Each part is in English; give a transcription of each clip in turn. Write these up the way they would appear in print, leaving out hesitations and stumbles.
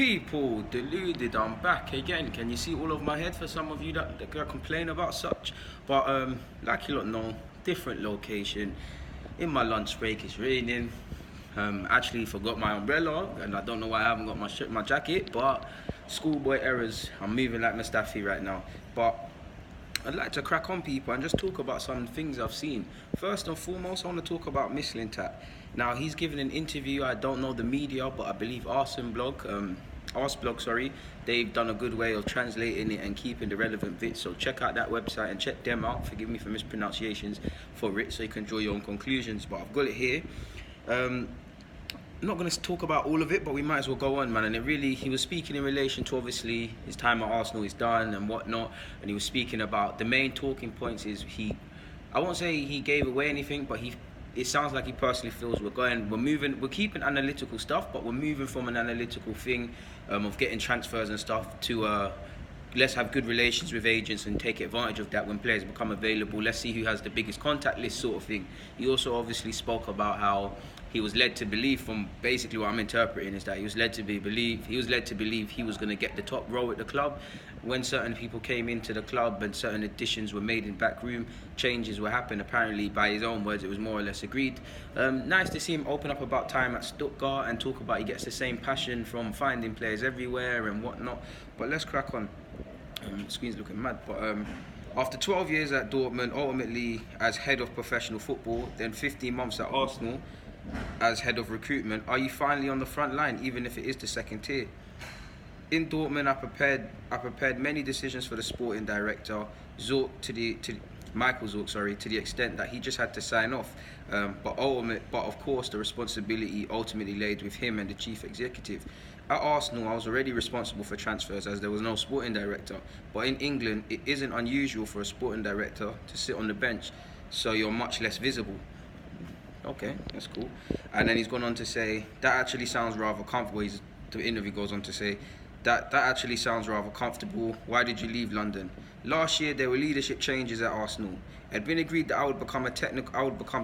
People, deluded, I'm back again. Can you see all of my head for some of you that complain about such? But like you lot know, different location. In my lunch break, it's raining. Actually forgot my umbrella, and I don't know why I haven't got my jacket, but schoolboy errors. I'm moving like Mustafi right now. But I'd like to crack on, people, and just talk about some things I've seen. First and foremost, I want to talk about Mislintat. Now, he's given an interview. I don't know the media, but I believe Arsblog, they've done a good way of translating it and keeping the relevant bits. So check out that website and check them out. Forgive me for mispronunciations for it, so you can draw your own conclusions. But I've got it here. I'm not going to talk about all of it, but we might as well go on, man. And he was speaking in relation to, obviously, his time at Arsenal is done and whatnot. And he was speaking about the main talking points is I won't say he gave away anything, but it sounds like he personally feels we're keeping analytical stuff, but we're moving from an analytical thing of getting transfers and stuff to let's have good relations with agents and take advantage of that when players become available. Let's see who has the biggest contact list, sort of thing. He also obviously spoke about how he was led to believe, from basically what I'm interpreting, is that he was led to believe he was going to get the top role at the club. When certain people came into the club and certain additions were made in backroom, changes were happening. Apparently, by his own words, it was more or less agreed. Nice to see him open up about time at Stuttgart and talk about he gets the same passion from finding players everywhere and whatnot. But let's crack on. Screen's looking mad, but after 12 years at Dortmund, ultimately as head of professional football, then 15 months at Arsenal as head of recruitment, are you finally on the front line, even if it is the second tier? In Dortmund, I prepared many decisions for the sporting director, Michael Zorc, to the extent that he just had to sign off. But of course, the responsibility ultimately laid with him and the chief executive. At Arsenal, I was already responsible for transfers as there was no sporting director. But in England, it isn't unusual for a sporting director to sit on the bench, so you're much less visible. Okay, that's cool. And then he's gone on to say, that actually sounds rather comfortable. The interview goes on to say, that actually sounds rather comfortable. Why did you leave London? Last year, there were leadership changes at Arsenal. It had been agreed that I would become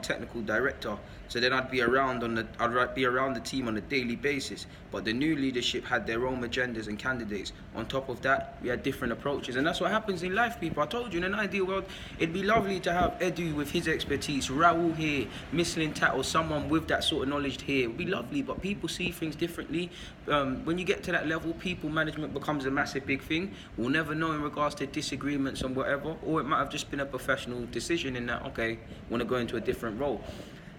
technical director, so then I'd be around the team on a daily basis. But the new leadership had their own agendas and candidates. On top of that, we had different approaches, and that's what happens in life, people. I told you, in an ideal world, it'd be lovely to have Edu with his expertise, Raul here, Mislintat, or someone with that sort of knowledge here. It'd be lovely, but people see things differently. When you get to that level, people management becomes a massive big thing. We'll never know in regards to disagreements and whatever, or it might have just been a professional decision in that, okay, want to go into a different role.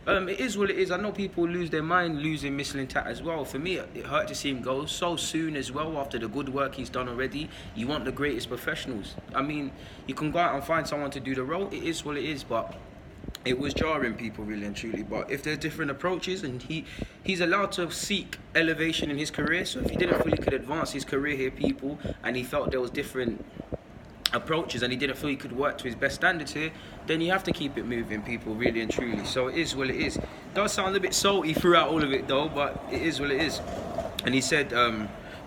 It is what it is. I know people lose their mind losing Mislintat as well. For me, it hurt to see him go so soon as well after the good work he's done already. You want the greatest professionals. I mean, you can go out and find someone to do the role. It is what it is, but it was jarring, people, really and truly. But if there's different approaches, and he's allowed to seek elevation in his career, so if he didn't feel he could advance his career here, people, and he felt there was different approaches and he didn't feel he could work to his best standards here, then you have to keep it moving, people, really and truly. So it is what it is. Does sound a bit salty throughout all of it though, but it is what it is. And he said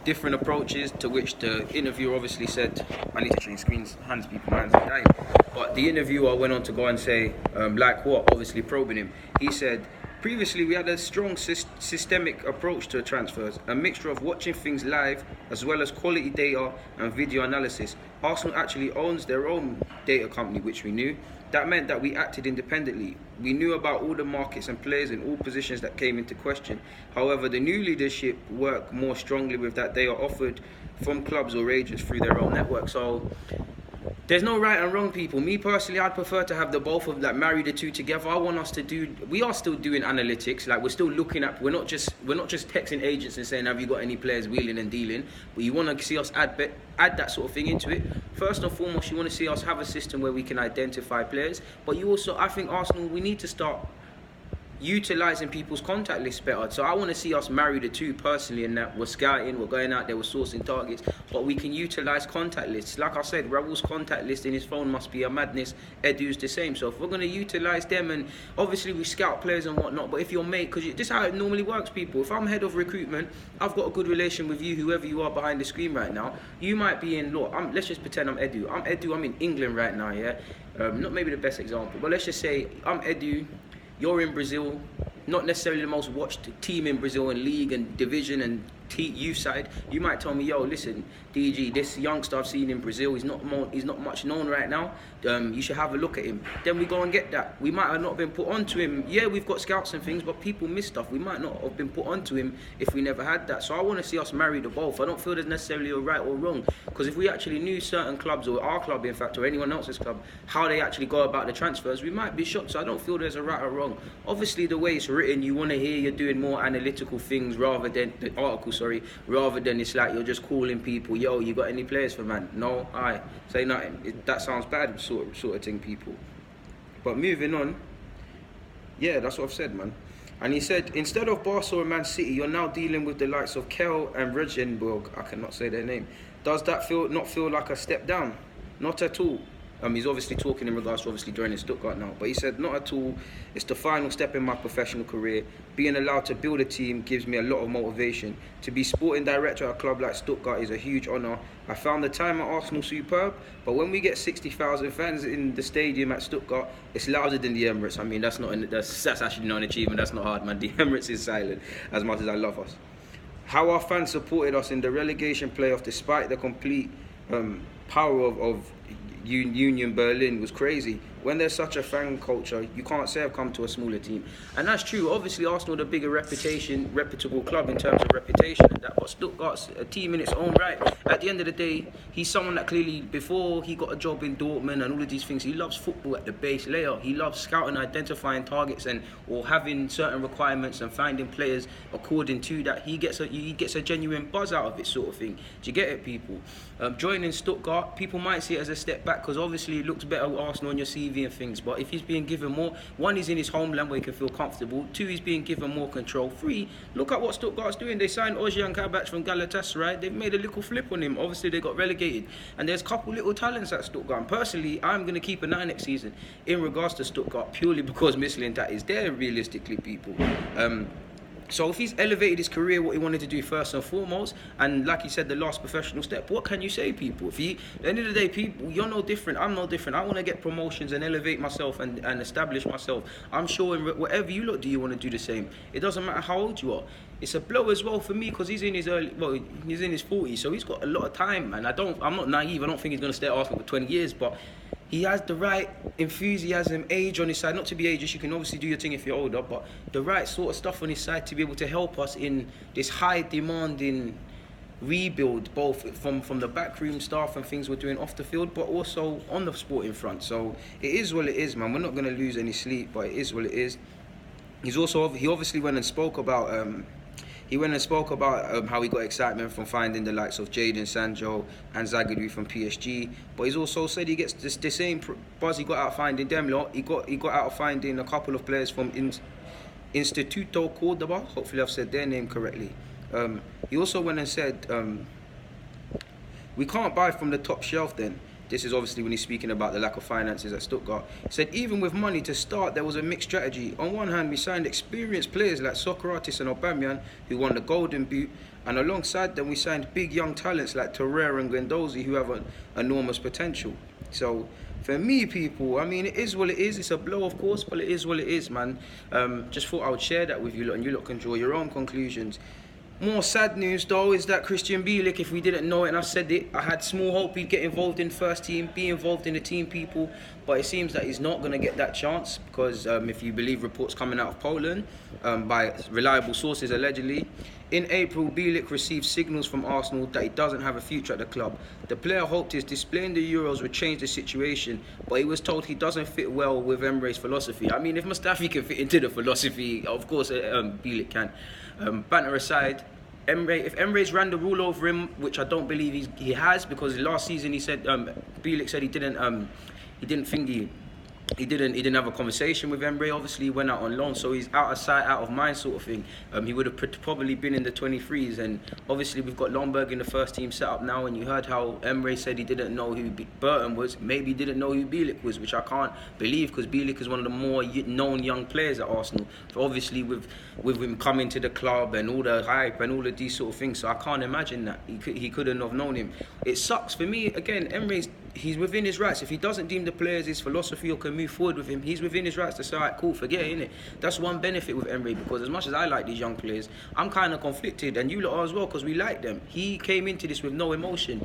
different approaches, to which the interviewer obviously said, I need to change screens, hands are dying. But the interviewer went on to go and say, like what? Obviously probing him. He said, previously, we had a strong systemic approach to transfers, a mixture of watching things live as well as quality data and video analysis. Arsenal actually owns their own data company, which we knew. That meant that we acted independently. We knew about all the markets and players in all positions that came into question. However, the new leadership work more strongly with that data offered from clubs or agents through their own network. So there's no right and wrong, people. Me personally, I'd prefer to have the both of marry the two together. I want us to do. We are still doing analytics. Like, we're still looking at. We're not just texting agents and saying, have you got any players wheeling and dealing? But you want to see us add that sort of thing into it. First and foremost, you want to see us have a system where we can identify players. But you also, I think Arsenal, we need to start utilising people's contact lists better. So I want to see us marry the two personally, in that we're scouting, we're going out there, we're sourcing targets, but we can utilise contact lists. Like I said, Raul's contact list in his phone must be a madness. Edu's the same. So if we're going to utilise them, and obviously we scout players and whatnot, but if you're mate, because this is how it normally works, people. If I'm head of recruitment, I've got a good relation with you, whoever you are behind the screen right now. You might be in law. Let's just pretend I'm Edu. I'm in England right now, yeah? Not maybe the best example, but let's just say I'm Edu. You're in Brazil, not necessarily the most watched team in Brazil in league and division and youth side, you might tell me, yo, listen, DG, this youngster I've seen in Brazil, he's not much known right now. You should have a look at him. Then we go and get that. We might have not been put onto him. Yeah, we've got scouts and things, but people miss stuff. We might not have been put onto him if we never had that. So I want to see us marry the both. I don't feel there's necessarily a right or wrong, because if we actually knew certain clubs, or our club in fact, or anyone else's club, how they actually go about the transfers, we might be shocked. So I don't feel there's a right or wrong. Obviously, the way it's written, you want to hear you're doing more analytical things rather than the article, rather than it's like you're just calling people, yo, you got any players for man? No, I say nothing. That sounds bad, sort of thing, people. But moving on, yeah, that's what I've said, man. And he said, instead of Barca and Man City, you're now dealing with the likes of Kel and Regenburg. I cannot say their name. Does that not feel like a step down? Not at all. He's obviously talking in regards to obviously joining Stuttgart now. But he said, not at all. It's the final step in my professional career. Being allowed to build a team gives me a lot of motivation. To be sporting director at a club like Stuttgart is a huge honour. I found the time at Arsenal superb, but when we get 60,000 fans in the stadium at Stuttgart, it's louder than the Emirates. I mean, that's actually not an achievement. That's not hard, man. The Emirates is silent, as much as I love us. How our fans supported us in the relegation playoff, despite the complete power of Union Berlin, was crazy. When there's such a fan culture, you can't say I've come to a smaller team. And that's true. Obviously, Arsenal are the bigger reputable club in terms of reputation and that, but Stuttgart's a team in its own right. At the end of the day, he's someone that clearly, before he got a job in Dortmund and all of these things, he loves football at the base layer. He loves scouting, identifying targets, or having certain requirements and finding players according to that. He gets a genuine buzz out of it, sort of thing. Do you get it, people? Joining Stuttgart, people might see it as a step back, because obviously it looks better with Arsenal on your CV and things, but if he's being given more, one, he's in his homeland where he can feel comfortable, two, he's being given more control, three, look at what Stuttgart's doing. They signed Ozcan Kabak from Galatasaray. They've made a little flip on him. Obviously they got relegated, and there's a couple little talents at Stuttgart, and personally I'm going to keep an eye next season in regards to Stuttgart, purely because Mislintat is there, realistically, people. So if he's elevated his career, what he wanted to do first and foremost, and like he said, the last professional step, what can you say, people? At the end of the day, people, you're no different, I'm no different. I want to get promotions and elevate myself and establish myself. I'm sure in whatever you lot do, you want to do the same. It doesn't matter how old you are. It's a blow as well for me, because he's in his he's in his 40s, so he's got a lot of time, man. I'm not naive. I don't think he's going to stay at Arsenal for 20 years, but he has the right enthusiasm, age on his side. Not to be ageist, you can obviously do your thing if you're older, but the right sort of stuff on his side to be able to help us in this high demanding rebuild, both from the backroom staff and things we're doing off the field, but also on the sporting front. So it is what it is, man. We're not going to lose any sleep, but it is what it is. He obviously went and spoke about how he got excitement from finding the likes of Jadon Sancho and Zagadou from PSG. But he's also said he gets the same buzz he got out of finding them lot. He got out of finding a couple of players from Instituto Cordoba. Hopefully I've said their name correctly. He also went and said, we can't buy from the top shelf then. This is obviously when he's speaking about the lack of finances at Stuttgart. He said, even with money to start, there was a mixed strategy. On one hand, we signed experienced players like Socrates and Aubameyang, who won the Golden Boot. And alongside them, we signed big young talents like Torreira and Guendouzi, who have enormous potential. So, for me, people, I mean, it is what it is. It's a blow, of course, but it is what it is, man. Just thought I would share that with you lot, and you lot can draw your own conclusions. More sad news though is that Christian Bielik, if we didn't know it and I said it, I had small hope he'd get involved in first team, be involved in the team, people, but it seems that he's not going to get that chance because if you believe reports coming out of Poland by reliable sources allegedly, in April Bielik received signals from Arsenal that he doesn't have a future at the club. The player hoped his display in the Euros would change the situation, but he was told he doesn't fit well with Emre's philosophy. I mean, if Mustafi can fit into the philosophy, of course Bielik can. Banter aside, if Emre's ran the rule over him, which I don't believe he has, because last season he said Bielik said he didn't have a conversation with Emre. Obviously he went out on loan, so he's out of sight, out of mind sort of thing. He would have probably been in the 23s, and obviously we've got Lomberg in the first team set up now, and you heard how Emre said he didn't know who Burton was. Maybe he didn't know who Bielik was, which I can't believe, because Bielik is one of the more known young players at Arsenal. But obviously with him coming to the club and all the hype and all of these sort of things, so I can't imagine that he couldn't have known him. It sucks for me. Again, Emre's he's within his rights. If he doesn't deem the players his philosophy or can move forward with him, he's within his rights to say, all right, cool, forget it, innit? That's one benefit with Emery, because as much as I like these young players, I'm kind of conflicted, and you lot are as well, because we like them. He came into this with no emotion.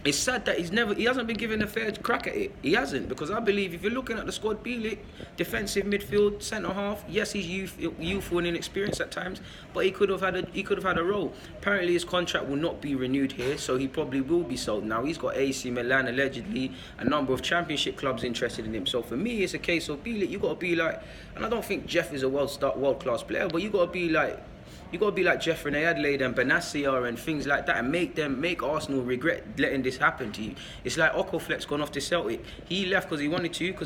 It's sad that he hasn't been given a fair crack at it. He hasn't, because I believe if you're looking at the squad, Bielik, defensive midfield, centre half, yes, he's youthful and inexperienced at times, but he could have had a role. Apparently his contract will not be renewed here, so he probably will be sold now. He's got AC Milan, allegedly, a number of championship clubs interested in him. So for me, it's a case of Bielik, you got to be like, and I don't think Jeff is a world-class player, but you got to be like Jeff Renee Adelaide and Benassia and things like that, and make Arsenal regret letting this happen to you. It's like Okoflex gone off to Celtic. He left because he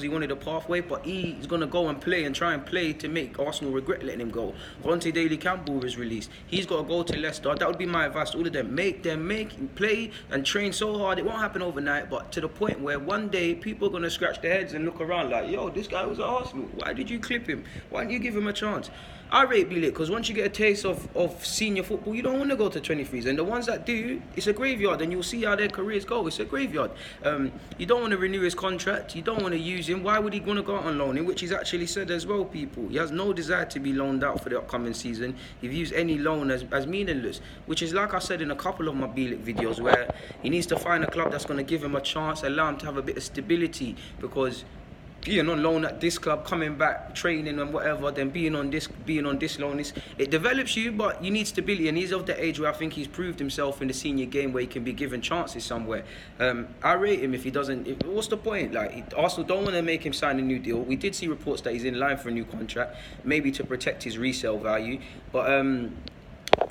wanted a pathway, but he's going to go and try and play to make Arsenal regret letting him go. Ronte Daly Campbell was released. He's got to go to Leicester. That would be my advice to all of them. Play and train so hard. It won't happen overnight, but to the point where one day people are going to scratch their heads and look around like, yo, this guy was at Arsenal. Why did you clip him? Why didn't you give him a chance? I rate Bielik because once you get a taste of senior football, you don't want to go to 23s. And the ones that do, it's a graveyard, and you'll see how their careers go. It's a graveyard. You don't want to renew his contract. You don't want to use him. Why would he want to go out on loan? In which he's actually said as well, people. He has no desire to be loaned out for the upcoming season. He views any loan as meaningless, which is like I said in a couple of my Bielik videos, where he needs to find a club that's going to give him a chance, allow him to have a bit of stability, because being on loan at this club, coming back, training and whatever, then being on this loan, it develops you, but you need stability. And he's of the age where I think he's proved himself in the senior game where he can be given chances somewhere. I rate him if he doesn't. What's the point? Like, Arsenal don't want to make him sign a new deal. We did see reports that he's in line for a new contract, maybe to protect his resale value, but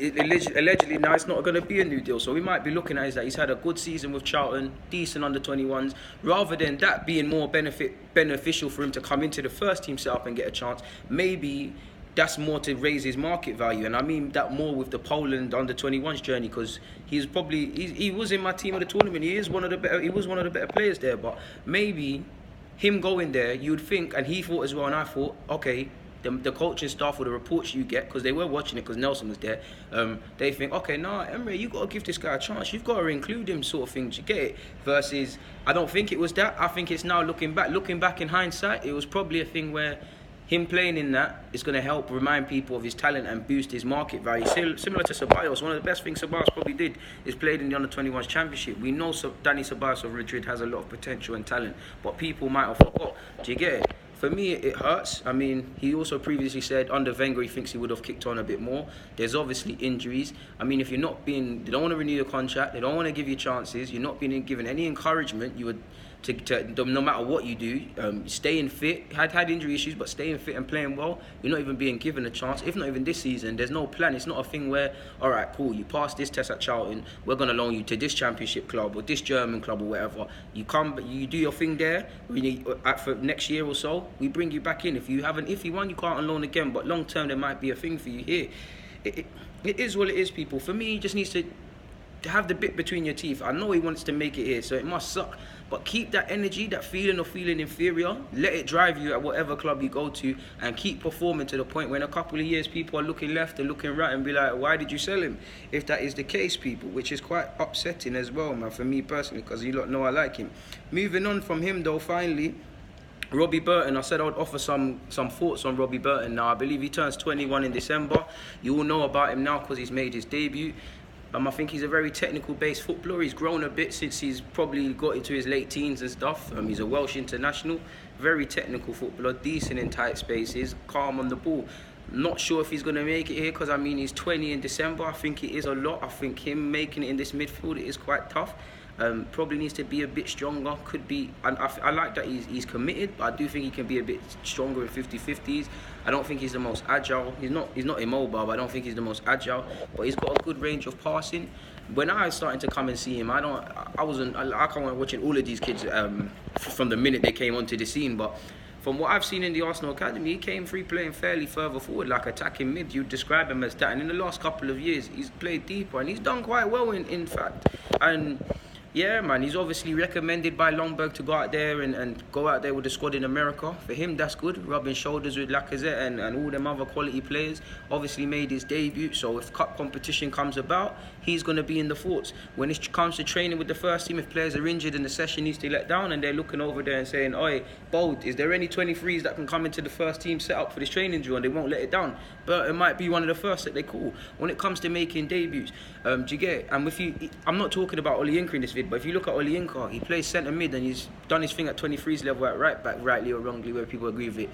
allegedly now it's not going to be a new deal. So we might be looking at is that he's had a good season with Charlton, decent under 21s, rather than that being more beneficial for him to come into the first team setup and get a chance. Maybe that's more to raise his market value, and I mean that more with the Poland under 21s journey, because he was in my team of the tournament. He was one of the better players there, but maybe him going there, you would think, and he thought as well, and I thought, okay, the coaching staff or the reports you get, because they were watching it because Nelson was there, they think, okay, Emery, you got to give this guy a chance. You've got to include him, sort of thing. Do you get it? Versus, I don't think it was that. I think it's now looking back in hindsight, it was probably a thing where him playing in that is going to help remind people of his talent and boost his market value. Similar to Ceballos, one of the best things Ceballos probably did is played in the under-21s championship. We know Dani Ceballos of Madrid has a lot of potential and talent, but people might have forgot. Do you get it? For me, it hurts. I mean, he also previously said under Wenger he thinks he would have kicked on a bit more. There's obviously injuries. I mean, if they don't want to renew your contract, they don't want to give you chances, you're not being given any encouragement, you would, no matter what you do, staying fit, had injury issues, but staying fit and playing well, you're not even being given a chance. If not even this season, there's no plan. It's not a thing where, all right, cool, you passed this test at Charlton, we're going to loan you to this championship club or this German club or whatever. You come, you do your thing there, for next year or so, we bring you back in. If you won, you can't on loan again, but long term, there might be a thing for you here. It is what it is, people. For me, he just needs to have the bit between your teeth. I know he wants to make it here, so it must suck. But keep that energy, that feeling of feeling inferior. Let it drive you at whatever club you go to, and keep performing to the point where in a couple of years people are looking left and looking right and be like, why did you sell him? If that is the case, people, which is quite upsetting as well, man, for me personally, because you lot know I like him. Moving on from him though, finally, Robbie Burton. I said I would offer some thoughts on Robbie Burton. Now, I believe he turns 21 in December. You all know about him now because he's made his debut. I think he's a very technical-based footballer. He's grown a bit since he's probably got into his late teens and stuff. He's a Welsh international, very technical footballer, decent in tight spaces, calm on the ball. Not sure if he's going to make it here because, I mean, he's 20 in December. I think it is a lot. I think him making it in this midfield, it is quite tough. Probably needs to be a bit stronger. Could be, and I like that he's committed, but I do think he can be a bit stronger in 50-50s. I don't think he's the most agile. He's not immobile, but I don't think he's the most agile. But he's got a good range of passing. When I was starting to come and see him, I can't watching all of these kids from the minute they came onto the scene, but from what I've seen in the Arsenal Academy, he came free playing fairly further forward, like attacking mid. You'd describe him as that. And in the last couple of years, he's played deeper and he's done quite well, in fact. And Yeah, man, he's obviously recommended by Longberg to go out there and go out there with the squad in America. For him, that's good. Rubbing shoulders with Lacazette and all them other quality players. Obviously made his debut, so if cup competition comes about, he's going to be in the thoughts. When it comes to training with the first team, if players are injured and the session needs to let down and they're looking over there and saying, oi, Bold, is there any 23s that can come into the first team set up for this training drill, and they won't let it down? But it might be one of the first that they call. When it comes to making debuts, do you get it? And I'm not talking about Oliinka in this video, but if you look at Oliinka, he plays centre mid and he's done his thing at 23s level at right back, rightly or wrongly, where people agree with it.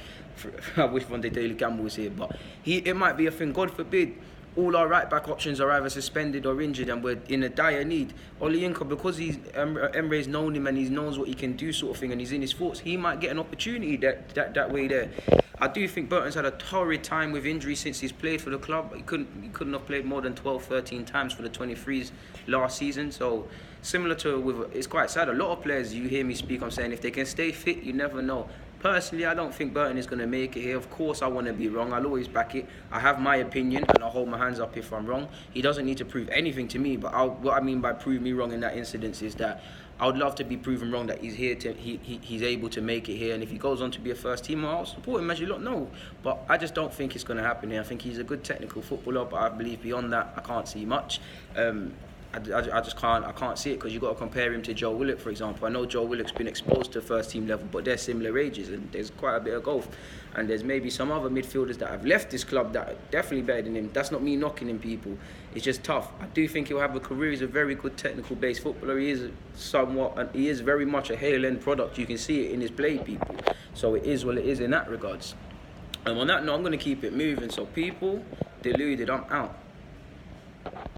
I wish one day Daily Gamble was here, but it might be a thing. God forbid, all our right back options are either suspended or injured and we're in a dire need. Oliinka, because Emre's known him and he knows what he can do sort of thing and he's in his thoughts, he might get an opportunity that way there. I do think Burton's had a torrid time with injury since he's played for the club. He couldn't have played more than 12, 13 times for the 23s last season. So similar to it's quite sad. A lot of players you hear me speak, I'm saying if they can stay fit, you never know. Personally, I don't think Burton is going to make it here. Of course, I want to be wrong. I'll always back it. I have my opinion, and I'll hold my hands up if I'm wrong. He doesn't need to prove anything to me, but what I mean by prove me wrong in that incident is that I would love to be proven wrong that he's here he's able to make it here, and if he goes on to be a first teamer, I'll support him as you lot know. But I just don't think it's going to happen here. I think he's a good technical footballer, but I believe beyond that, I can't see much. I just can't see it, because you've got to compare him to Joe Willock, for example. I know Joe Willock's been exposed to first team level, but they're similar ages and there's quite a bit of gulf. And there's maybe some other midfielders that have left this club that are definitely better than him. That's not me knocking him, people. It's just tough. I do think he'll have a career. He's a very good technical based footballer. He is very much a Hale end product. You can see it in his play, people. So it is what it is in that regards. And on that note, I'm going to keep it moving. So people, Deluded, I'm out.